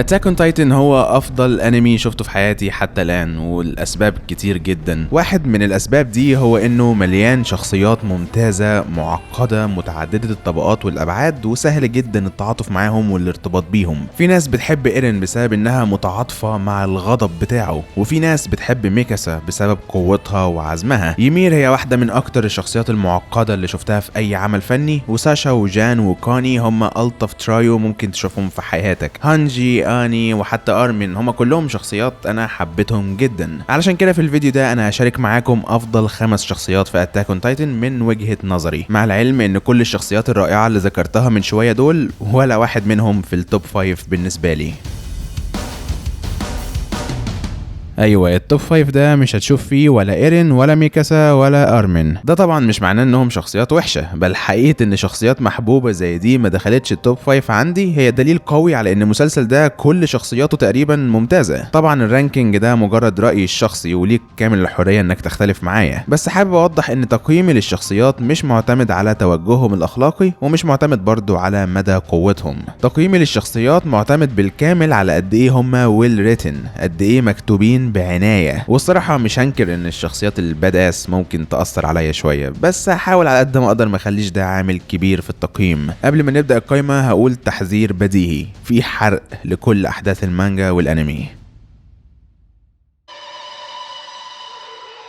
Attack on Titan هو افضل انمي شفته في حياتي حتى الان، والاسباب كتير جدا. واحد من الاسباب دي هو انه مليان شخصيات ممتازة معقدة متعددة الطبقات والابعاد، وسهل جدا التعاطف معاهم والارتباط بيهم. في ناس بتحب ايرين بسبب انها متعاطفة مع الغضب بتاعه، وفي ناس بتحب ميكاسا بسبب قوتها وعزمها. يمير هي واحدة من اكتر الشخصيات المعقدة اللي شفتها في اي عمل فني، وساشا وجان وكوني هم الطف ترايو ممكن تشوفهم في حياتك. هانجي، اني، وحتى ارمين هم كلهم شخصيات انا حبيتهم جدا. علشان كده في الفيديو ده انا هشارك معاكم افضل 5 شخصيات في اتاك اون تايتن من وجهة نظري، مع العلم ان كل الشخصيات الرائعة اللي ذكرتها من شوية دول ولا واحد منهم في التوب 5 بالنسبة لي. ايوه، التوب 5 ده مش هتشوف فيه ولا ايرين ولا ميكاسا ولا ارمين. ده طبعا مش معناه انهم شخصيات وحشه، بل حقيقه ان شخصيات محبوبه زي دي ما دخلتش التوب 5 عندي هي دليل قوي على ان المسلسل ده كل شخصياته تقريبا ممتازه. طبعا الرانكينج ده مجرد رايي الشخصي وليك كامل الحريه انك تختلف معايا، بس حابب اوضح ان تقييمي للشخصيات مش معتمد على توجههم الاخلاقي، ومش معتمد برضو على مدى قوتهم. تقييمي للشخصيات معتمد بالكامل على قد ايه هم ويل ريتن، قد ايه مكتوبين بعناية. والصراحة مش هنكر ان الشخصيات الباداس ممكن تأثر عليا شوية، بس هحاول على قد ما اقدر ما اخليش ده عامل كبير في التقييم. قبل ما نبدأ القايمة هقول تحذير بديهي، في حرق لكل احداث المانجا والانمي.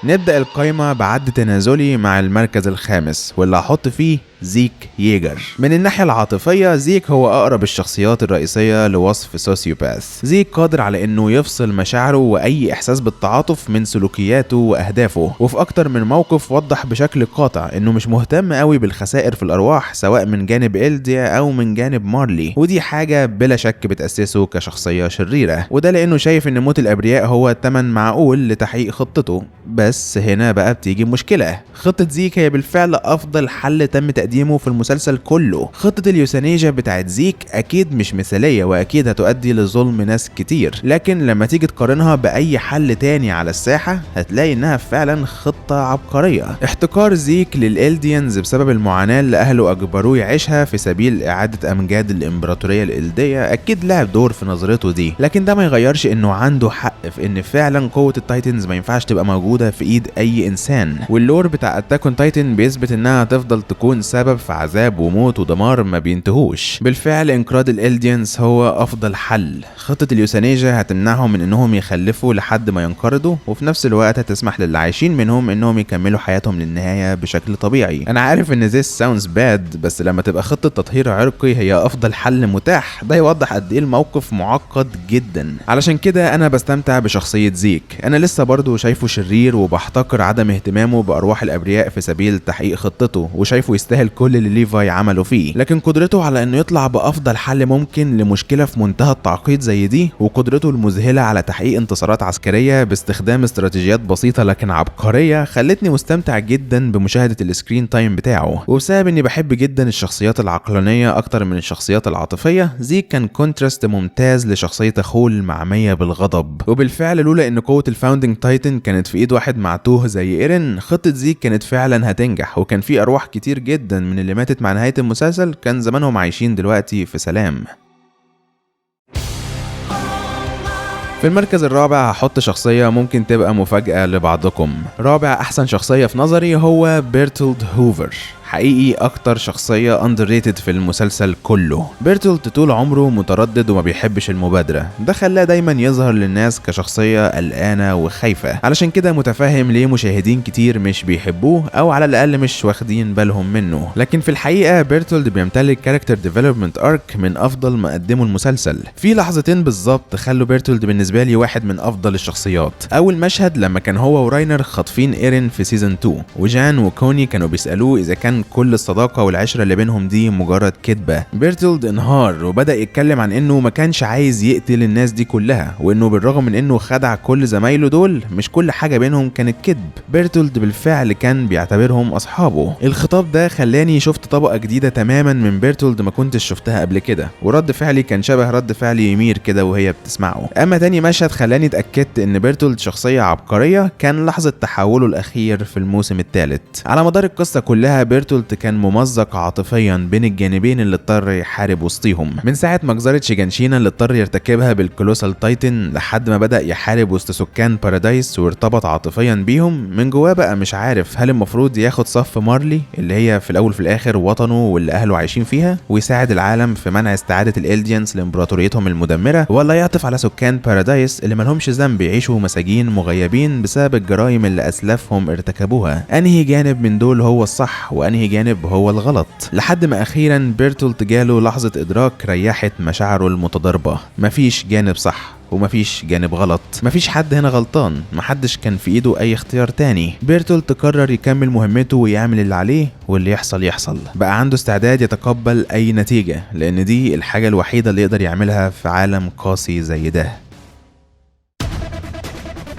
نبدأ القايمة بعد تنازلي مع المركز الخامس، واللي هحط فيه زيك ييجر. من الناحية العاطفية زيك هو أقرب الشخصيات الرئيسية لوصف سوسيوباث. زيك قادر على إنه يفصل مشاعره وأي إحساس بالتعاطف من سلوكياته وأهدافه، وفي أكتر من موقف وضح بشكل قاطع إنه مش مهتم قوي بالخسائر في الأرواح سواء من جانب إلديا أو من جانب مارلي، ودي حاجة بلا شك بتأسسه كشخصية شريرة، وده لأنه شايف إن موت الأبرياء هو تمن معقول لتحقيق خطته. بس هنا بقى بتيجي مشكلة. خطة زيك هي بالفعل أفضل حل تم تقديمه في المسلسل كله. خطة اليوسانيجا بتاعت زيك أكيد مش مثالية وأكيد هتؤدي لظلم ناس كتير، لكن لما تيجي تقارنها بأي حل تاني على الساحة هتلاقي إنها فعلا خطة عبقرية. احتكار زيك للإلديانز بسبب المعاناة اللي أهله أجبروه يعيشها في سبيل إعادة أمجاد الإمبراطورية الإلدية أكيد لعب دور في نظرته دي، لكن ده ما يغيرش إنه عنده حق في إن فعلا قوة التايتنز ما ينفعش تبقى موجودة في إيد أي إنسان. واللور بتاع أتاك أون تايتن بيثبت إنها تفضل تكون سبب في عذاب وموت ودمار ما بينتهوش. بالفعل انقراض الإلديانز هو أفضل حل. خطة اليوسانيجا هتمنعهم من إنهم يخلفوا لحد ما ينقرضوا، وفي نفس الوقت هتسمح للي عايشين منهم إنهم يكملوا حياتهم للنهاية بشكل طبيعي. أنا عارف إن this sounds bad، بس لما تبقى خطة تطهير عرقي هي أفضل حل متاح ده يوضح قد إيه الموقف معقد جدا. علشان كده أنا بستمتع بشخصية زيك. أنا لسه برضو شايفه شرير وبحتقر عدم اهتمامه بأرواح الأبرياء في سبيل تحقيق خطته، وشايفه يستاهل كل اللي ليفاي عمله فيه، لكن قدرته على انه يطلع بافضل حل ممكن لمشكله في منتهى التعقيد زي دي، وقدرته المذهله على تحقيق انتصارات عسكريه باستخدام استراتيجيات بسيطه لكن عبقريه، خلتني مستمتع جدا بمشاهده السكرين تايم بتاعه. وبسبب اني بحب جدا الشخصيات العقلانيه اكتر من الشخصيات العاطفيه، زيك كان كونتراست ممتاز لشخصيه اخوه المعميه بالغضب. وبالفعل لولا ان قوه الفاوندنج تايتن كانت في ايد واحد معتوه زي ايرين، خطه زيك كانت فعلا هتنجح، وكان في ارواح كتير جدا من اللي ماتت مع نهاية المسلسل كان زمانهم عايشين دلوقتي في سلام. في المركز الرابع هحط شخصية ممكن تبقى مفاجأة لبعضكم. رابع أحسن شخصية في نظري هو بيرتولد هوفر. حقيقي اكتر شخصية underrated في المسلسل كله. بيرتولد طول عمره متردد وما بيحبش المبادرة، ده خلاه دايما يظهر للناس كشخصية قلقانة وخايفة. علشان كده متفهم ليه مشاهدين كتير مش بيحبوه او على الاقل مش واخدين بالهم منه، لكن في الحقيقة بيرتولد بيمتلك كاركتر ديفلوبمنت ارك من افضل ما قدمه المسلسل. في لحظتين بالظبط خلوا بيرتولد بالنسبة لي واحد من افضل الشخصيات. اول مشهد لما كان هو وراينر خاطفين ايرين في سيزون 2، وجان وكوني كانوا بيسألوه اذا كان كل الصداقة والعشرة اللي بينهم دي مجرد كدبة. بيرتولد انهار وبدأ يتكلم عن انه ما كانش عايز يقتل الناس دي كلها، وانه بالرغم من انه خدع كل زمايله دول مش كل حاجة بينهم كانت كدب. بيرتولد بالفعل كان بيعتبرهم اصحابه. الخطاب ده خلاني شفت طبقة جديدة تماما من بيرتولد ما كنتش شفتها قبل كده، ورد فعلي كان شبه رد فعل يمير كده وهي بتسمعه. اما تاني مشهد خلاني اتأكدت ان بيرتولد شخصية عبقرية كان لحظة تحوله الاخير في الموسم الثالث. على مدار القصة كلها بيرتولد بيرتولت كان ممزق عاطفيا بين الجانبين اللي اضطر يحارب وسطيهم، من ساعة مجزرة شيجانشينا اللي اضطر يرتكبها بالكولوسال تايتن لحد ما بدأ يحارب وسط سكان بارادايس وارتبط عاطفيا بيهم. من جواه بقى مش عارف هل المفروض ياخد صف مارلي اللي هي في الاول في الاخر وطنه واللي اهله عايشين فيها ويساعد العالم في منع استعادة الالديانز لامبراطوريتهم المدمرة، ولا يعطف على سكان بارادايس اللي ملهمش ذنب يعيشوا مساجين مغيبين بسبب الجرائم اللي اسلافهم ارتكبوها. انهي جانب من دول هو الصح وانهي جانب هو الغلط؟ لحد ما اخيرا بيرتولت جاله لحظة ادراك ريحت مشاعره المتضاربة. مفيش جانب صح ومفيش جانب غلط، مفيش حد هنا غلطان، محدش كان في ايده اي اختيار تاني. بيرتولت قرر يكمل مهمته ويعمل اللي عليه واللي يحصل يحصل. بقى عنده استعداد يتقبل اي نتيجة لان دي الحاجة الوحيدة اللي يقدر يعملها في عالم قاسي زي ده.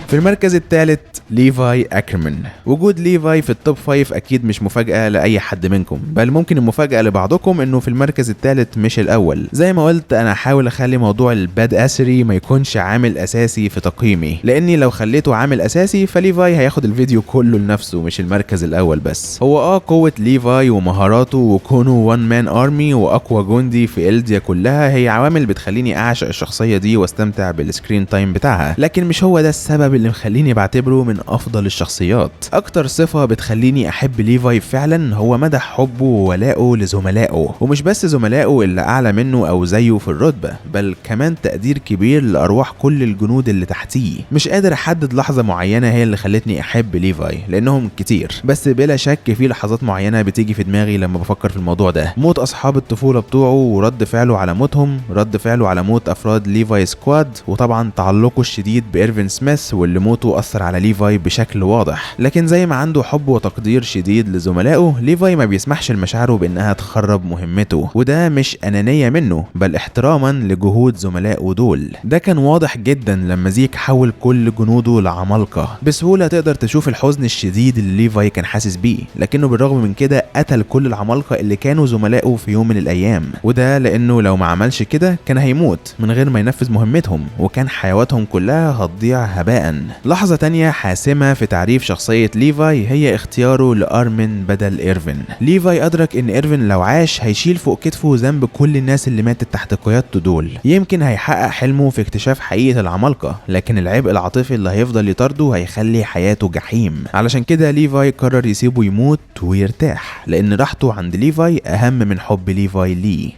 في المركز الثالث ليفاي أكرمان. وجود ليفاي في التوب 5 أكيد مش مفاجأة لأي حد منكم، بل ممكن المفاجأة لبعضكم إنه في المركز الثالث مش الأول. زي ما قلت أنا هحاول أخلي موضوع الباد أسري ما يكونش عامل أساسي في تقييمي، لأني لو خليته عامل أساسي فليفاي هياخد الفيديو كله لنفسه مش المركز الأول بس. هو قوة ليفاي ومهاراته وكونه وان مان ارمي وأقوى جندي في إلديا كلها هي عوامل بتخليني أعشق الشخصية دي واستمتع بالسكرين تايم بتاعها، لكن مش هو ده السبب اللي مخليني بعتبره من افضل الشخصيات. اكتر صفة بتخليني احب ليفاي فعلا هو مدى حبه وولائه لزملائه، ومش بس زملائه اللي اعلى منه او زيه في الرتبة، بل كمان تقدير كبير لارواح كل الجنود اللي تحتيه. مش قادر احدد لحظة معينة هي اللي خلتني احب ليفاي لانهم كتير، بس بلا شك في لحظات معينة بتيجي في دماغي لما بفكر في الموضوع ده. موت اصحاب الطفولة بتوعه ورد فعله على موتهم، رد فعله على موت افراد ليفاي سكواد، وطبعا تعلقه الشديد بإيرفين سميث واللي موته أثر على ليفاي بشكل واضح. لكن زي ما عنده حب وتقدير شديد لزملائه، ليفاي ما بيسمحش لمشاعره بأنها تخرب مهمته، وده مش أنانية منه بل احتراما لجهود زملائه دول. ده كان واضح جدا لما زيك حول كل جنوده لعمالقة. بسهولة تقدر تشوف الحزن الشديد اللي ليفاي كان حاسس بيه، لكنه بالرغم من كده قتل كل العمالقة اللي كانوا زملائه في يوم من الأيام، وده لأنه لو ما عملش كده كان هيموت من غير ما ينفذ مهمتهم، وكان حيواتهم كلها هتضيع هباء. لحظة تانية حاسمة في تعريف شخصية ليفاي هي اختياره لأرمن بدل إيرفين. ليفاي أدرك إن إيرفين لو عاش هيشيل فوق كتفه ذنب كل الناس اللي ماتت تحت قيادته دول. يمكن هيحقق حلمه في اكتشاف حقيقة العمالقة، لكن العبء العاطفي اللي هيفضل يطارده هيخلي حياته جحيم. علشان كده ليفاي قرر يسيبه يموت ويرتاح، لأن راحته عند ليفاي أهم من حب ليفاي ليه.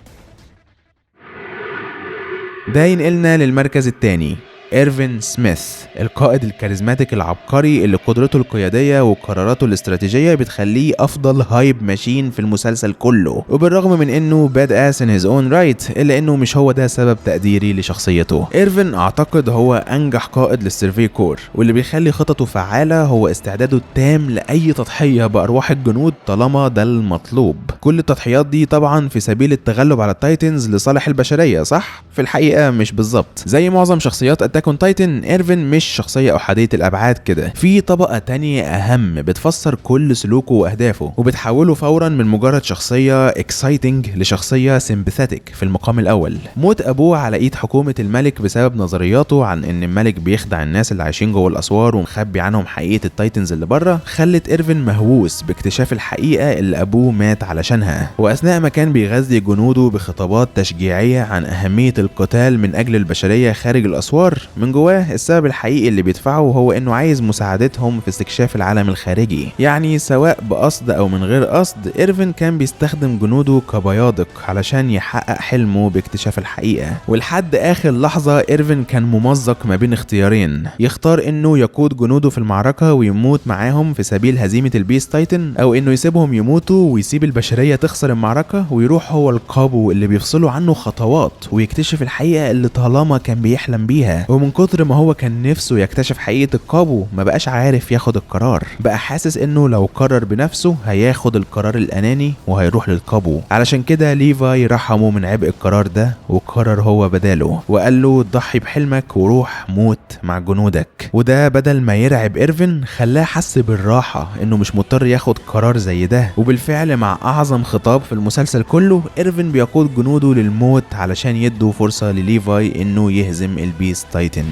ده ينقلنا للمركز الثاني، إيرفين سميث، القائد الكاريزماتيك العبقري اللي قدرته القيادية وقراراته الاستراتيجية بتخليه أفضل هايب ماشين في المسلسل كله. وبالرغم من إنه باد آس in his own right إلا إنه مش هو ده سبب تقديري لشخصيته. إيرفين أعتقد هو أنجح قائد للسيرفي كور، واللي بيخلي خططه فعالة هو استعداده التام لأي تضحية بأرواح الجنود طالما ده المطلوب. كل التضحيات دي طبعا في سبيل التغلب على التايتنز لصالح البشرية، صح؟ في الحقيقة مش بالظبط. زي معظم شخصيات أتاك أون تايتن، إيرفين مش شخصية أحادية الأبعاد كده، في طبقة تانية أهم بتفسر كل سلوكه وأهدافه وبتحوله فورا من مجرد شخصية اكسايتنج لشخصية سيمباثيك في المقام الأول. موت أبوه على إيد حكومة الملك بسبب نظرياته عن إن الملك بيخدع الناس اللي عايشين جوه الأسوار ومخبي عنهم حقيقة التايتنز اللي بره، خلت إيرفين مهووس باكتشاف الحقيقة اللي أبوه مات علشانها. وأثناء ما كان بيغذي جنوده بخطابات تشجيعية عن أهمية القتال من أجل البشرية خارج الأسوار، من جواه السبب الحقيقي اللي بيدفعه هو انه عايز مساعدتهم في استكشاف العالم الخارجي. يعني سواء بقصد او من غير قصد، إيرفين كان بيستخدم جنوده كبيادق علشان يحقق حلمه باكتشاف الحقيقة. ولحد اخر لحظة إيرفين كان ممزق ما بين اختيارين، يختار انه يقود جنوده في المعركة ويموت معاهم في سبيل هزيمة البيست تايتن، او انه يسيبهم يموتوا ويسيب البشرية تخسر المعركة ويروح هو القابو اللي بيفصلوا عنه خطوات ويكتشف الحقيقة اللي طالما كان بيحلم بيها. ومن كتر ما هو كان نفسه يكتشف حقيقة القابو ما بقاش عارف ياخد القرار، بقى حاسس انه لو قرر بنفسه هياخد القرار الاناني وهيروح للقابو. علشان كده ليفاي رحمه من عبء القرار ده وقرر هو بداله، وقال له ضحي بحلمك وروح موت مع جنودك. وده بدل ما يرعب إيرفين خلاه حس بالراحة انه مش مضطر ياخد قرار زي ده. وبالفعل مع اعظم خطاب في المسلسل كله، إيرفين بيقود جنوده للموت علشان يدوا فرصة لليفاي انه يهزم البيست تايتن.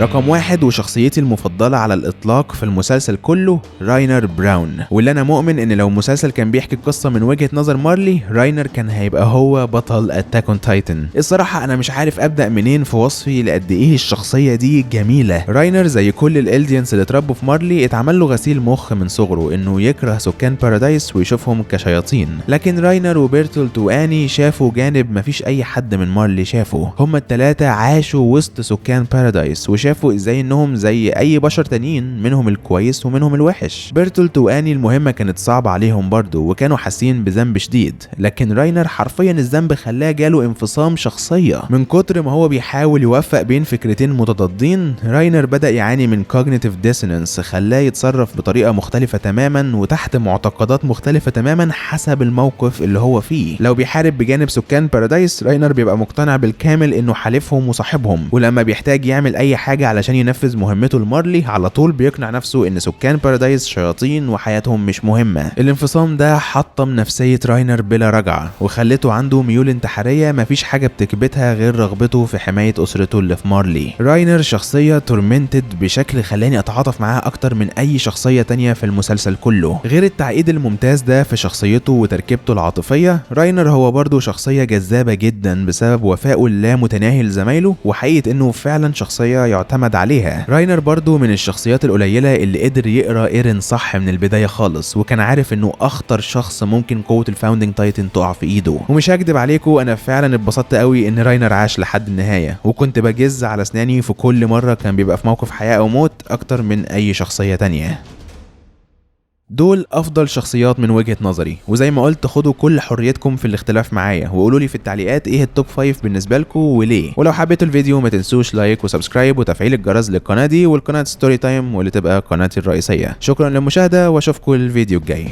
رقم 1 وشخصيتي المفضلة على الإطلاق في المسلسل كله راينر براون، واللي أنا مؤمن إن لو مسلسل كان بيحكي القصة من وجهة نظر مارلي، راينر كان هيبقى هو بطل أتاك أون تايتن. الصراحة أنا مش عارف أبدأ منين في وصفي لقد إيه الشخصية دي جميلة. راينر زي كل الإلديانز اللي اتربوا في مارلي اتعمل له غسيل مخ من صغره إنه يكره سكان بارادايس ويشوفهم كشياطين، لكن راينر وبيرتولت وآني شافوا جانب مفيش أي حد من مارلي شافه. هما التلاتة عاشوا وسط سكان بارادايس وشافوا ازاي انهم زي اي بشر تانيين، منهم الكويس ومنهم الوحش. بيرتولت وآني المهمة كانت صعبة عليهم برضو وكانوا حاسين بذنب شديد، لكن راينر حرفيا الذنب خلاه جاله انفصام شخصية. من كتر ما هو بيحاول يوفق بين فكرتين متضادين، راينر بدأ يعاني من cognitive dissonance خلاه يتصرف بطريقة مختلفة تماما وتحت معتقدات مختلفة تماما حسب الموقف اللي هو فيه. لو بيحارب بجانب سكان بارادايس، راينر بيبقى مقتنع بالكامل انه حليفهم وصاحبهم، ولما بيحتاج يعمل اي حاجة علشان ينفذ مهمته لمارلي على طول بيقنع نفسه ان سكان بارادايس شياطين وحياتهم مش مهمة. الانفصام ده حطم نفسية راينر بلا رجعة وخلته عنده ميول انتحارية مفيش حاجة بتكبتها غير رغبته في حماية اسرته اللي في مارلي. راينر شخصية تورمنتد بشكل خلاني اتعاطف معاه اكتر من اي شخصية تانية في المسلسل كله. غير التعقيد الممتاز ده في شخصيته وتركيبته العاطفية، راينر هو برضه شخصية جذابة جدا بسبب وفائه اللامتناهي لزمايله وحقيقة انه فعلا شخصية يعتمد عليها. راينر برضو من الشخصيات القليلة اللي قدر يقرا ايرين صح من البداية خالص، وكان عارف انه اخطر شخص ممكن قوة الفاوندنج تايتن تقع في ايده. ومش هكدب عليكم، انا فعلا اتبسطت قوي ان راينر عاش لحد النهاية، وكنت بجز على اسناني في كل مرة كان بيبقى في موقف حياة او موت اكتر من اي شخصية تانية. دول افضل شخصيات من وجهة نظري، وزي ما قلت خدوا كل حريتكم في الاختلاف معايا وقولوا لي في التعليقات ايه التوب 5 بالنسبة لكم وليه. ولو حبيتوا الفيديو ما تنسوش لايك وسبسكرايب وتفعيل الجرس للقناة دي والقناة ستوري تايم واللي تبقى قناتي الرئيسية. شكرا للمشاهدة واشوفكم الفيديو الجاي.